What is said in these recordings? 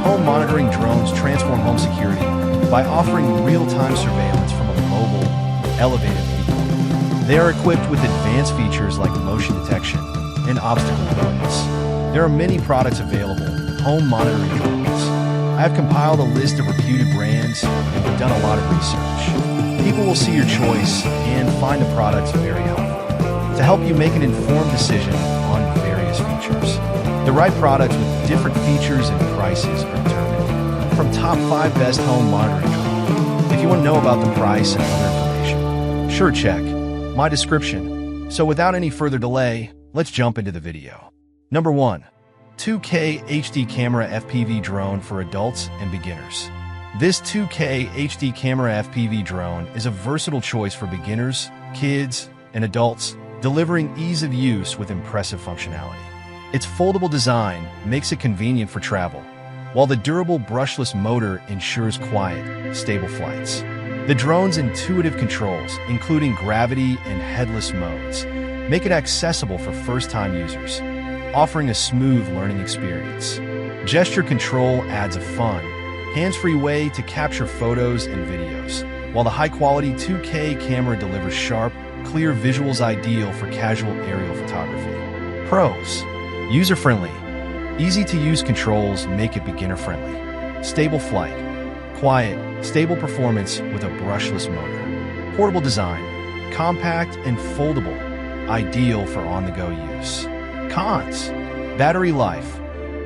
Home monitoring drones transform home security by offering real-time surveillance from a mobile, elevated viewpoint. They are equipped with advanced features like motion detection and obstacle avoidance. There are many products available, home monitoring drones. I have compiled a list of reputed brands and done a lot of research. People will see your choice and find the products very helpful to help you make an informed decision on various features. The right products with different features and prices are determined from top 5 best home monitoring drones. If you want to know about the price and other information, sure check my description. So without any further delay, let's jump into the video. Number 1. 2K HD Camera FPV Drone for Adults and Beginners. This 2K HD Camera FPV drone is a versatile choice for beginners, kids, and adults, delivering ease of use with impressive functionality. Its foldable design makes it convenient for travel, while the durable brushless motor ensures quiet, stable flights. The drone's intuitive controls, including gravity and headless modes, make it accessible for first-time users, offering a smooth learning experience. Gesture control adds a fun, hands-free way to capture photos and videos, while the high-quality 2K camera delivers sharp, clear visuals ideal for casual aerial photography. Pros: user-friendly. Easy-to-use controls make it beginner-friendly. Stable flight. Quiet, stable performance with a brushless motor. Portable design. Compact and foldable, ideal for on-the-go use. Cons: battery life.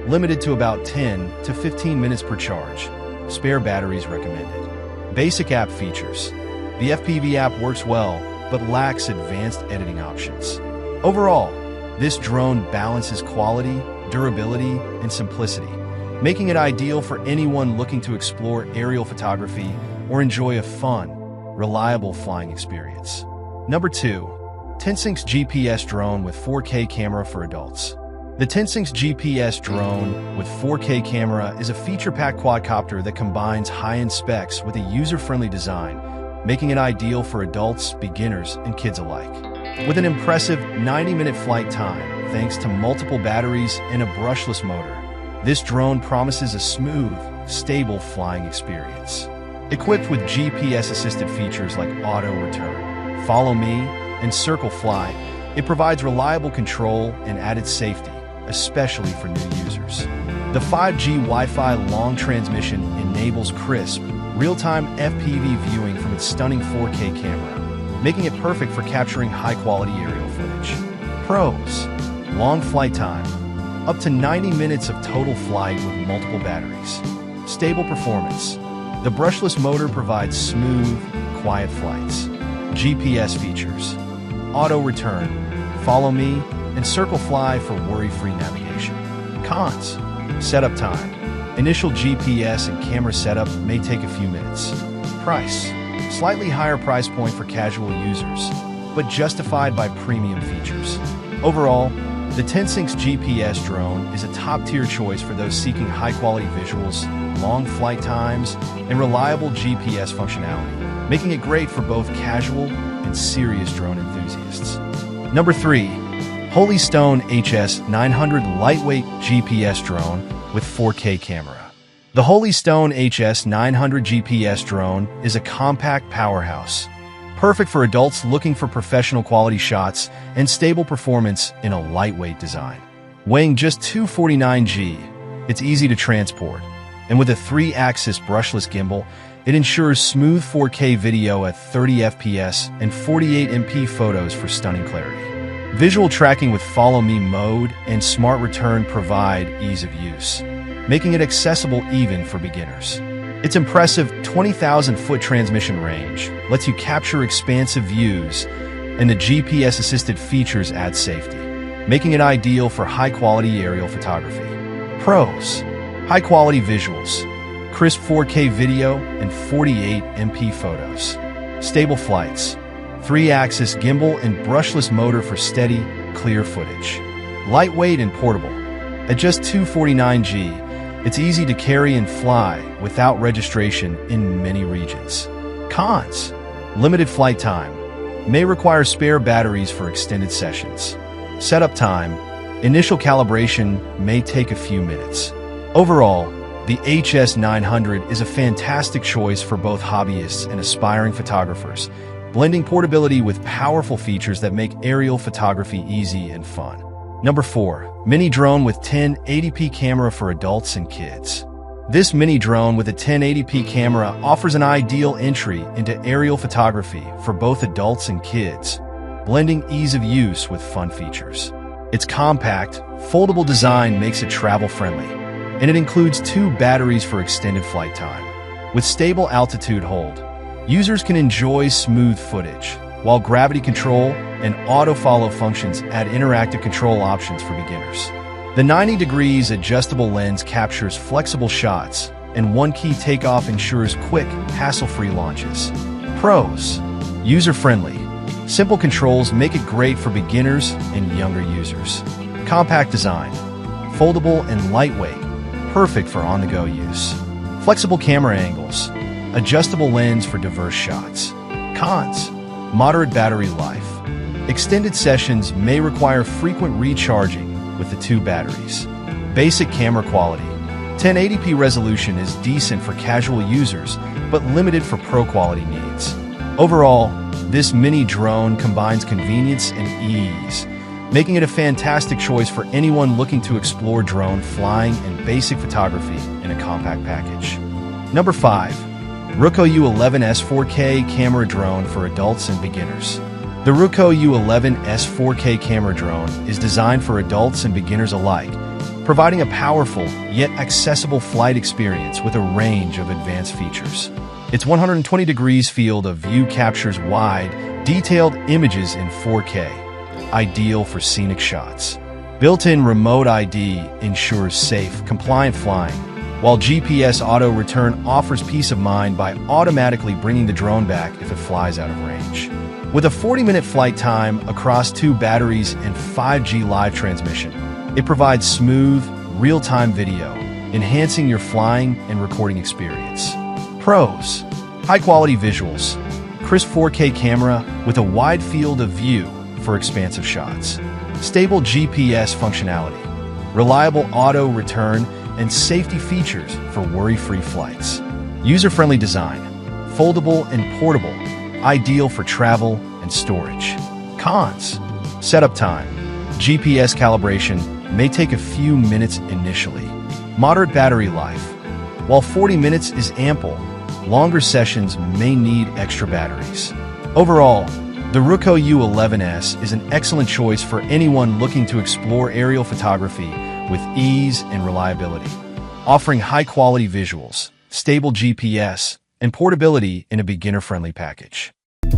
Limited to about 10 to 15 minutes per charge. Spare batteries recommended. Basic app features. The FPV app works well, but lacks advanced editing options. Overall, this drone balances quality, durability, and simplicity, making it ideal for anyone looking to explore aerial photography or enjoy a fun, reliable flying experience. Number 2. Tensynx GPS Drone with 4K Camera for Adults. The Tensynx GPS drone with 4K camera is a feature-packed quadcopter that combines high-end specs with a user-friendly design, making it ideal for adults, beginners, and kids alike. With an impressive 90-minute flight time, thanks to multiple batteries and a brushless motor, this drone promises a smooth, stable flying experience. Equipped with GPS-assisted features like auto return, follow me, and circle fly, it provides reliable control and added safety, especially for new users. The 5G Wi-Fi long transmission enables crisp, real-time FPV viewing from its stunning 4K camera, making it perfect for capturing high-quality aerial footage. Pros: long flight time, up to 90 minutes of total flight with multiple batteries. Stable performance. The brushless motor provides smooth, quiet flights. GPS features. Auto return, follow me, and circle fly for worry-free navigation. Cons: setup time. Initial GPS and camera setup may take a few minutes. Price: slightly higher price point for casual users, but justified by premium features. Overall, the Tensynx GPS drone is a top-tier choice for those seeking high-quality visuals, long flight times, and reliable GPS functionality, making it great for both casual and serious drone enthusiasts. Number 3. Holy Stone HS900 Lightweight GPS Drone with 4K Camera. The Holy Stone HS900 GPS drone is a compact powerhouse, perfect for adults looking for professional quality shots and stable performance in a lightweight design. Weighing just 249 g, it's easy to transport, and with a 3-axis brushless gimbal, it ensures smooth 4K video at 30 FPS and 48 MP photos for stunning clarity. Visual tracking with Follow Me mode and Smart Return provide ease of use, making it accessible even for beginners. Its impressive 20,000-foot transmission range lets you capture expansive views, and the GPS-assisted features add safety, making it ideal for high-quality aerial photography. Pros: high-quality visuals, crisp 4K video, and 48 MP photos. Stable flights, 3-axis gimbal and brushless motor for steady, clear footage. Lightweight and portable. At just 249 g, it's easy to carry and fly without registration in many regions. Cons: limited flight time. May require spare batteries for extended sessions. Setup time. Initial calibration may take a few minutes. Overall, The HS900 is a fantastic choice for both hobbyists and aspiring photographers, blending portability with powerful features that make aerial photography easy and fun. Number 4. Mini drone with 1080p camera for adults and kids. This mini drone with a 1080p camera offers an ideal entry into aerial photography for both adults and kids, blending ease of use with fun features. Its compact, foldable design makes it travel-friendly, and it includes 2 batteries for extended flight time. With stable altitude hold, users can enjoy smooth footage, while gravity control and auto-follow functions add interactive control options for beginners. The 90 degrees adjustable lens captures flexible shots, and one-key takeoff ensures quick, hassle-free launches. Pros: user-friendly. Simple controls make it great for beginners and younger users. Compact design, foldable and lightweight, perfect for on-the-go use. Flexible camera angles, adjustable lens for diverse shots. Cons: moderate battery life. Extended sessions may require frequent recharging with the 2 batteries. Basic camera quality. 1080p resolution is decent for casual users, but limited for pro-quality needs. Overall, this mini drone combines convenience and ease, making it a fantastic choice for anyone looking to explore drone flying and basic photography in a compact package. Number 5. Ruko U11S 4K Camera Drone for Adults and Beginners. The Ruko U11S 4K camera drone is designed for adults and beginners alike, providing a powerful yet accessible flight experience with a range of advanced features. Its 120 degrees field of view captures wide, detailed images in 4K, ideal for scenic shots. Built-in remote ID ensures safe, compliant flying, while GPS auto return offers peace of mind by automatically bringing the drone back if it flies out of range. With a 40-minute flight time across 2 batteries and 5G live transmission, it provides smooth, real-time video, enhancing your flying and recording experience. Pros: high-quality visuals, crisp 4K camera with a wide field of view for expansive shots, stable GPS functionality, reliable auto return, and safety features for worry-free flights. User-friendly design, foldable and portable, ideal for travel and storage. Cons: setup time. GPS calibration may take a few minutes initially. Moderate battery life. While 40 minutes is ample, longer sessions may need extra batteries. Overall, the Ruko U11S is an excellent choice for anyone looking to explore aerial photography with ease and reliability, offering high-quality visuals, stable GPS, and portability in a beginner-friendly package.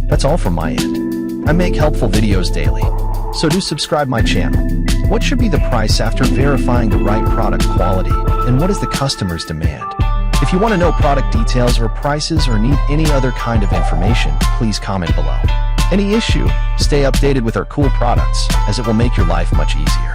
That's all from my end. I make helpful videos daily, so do subscribe my channel. What should be the price after verifying the right product quality, and what is the customer's demand? If you want to know product details or prices or need any other kind of information, please comment below. Any issue, stay updated with our cool products, as it will make your life much easier.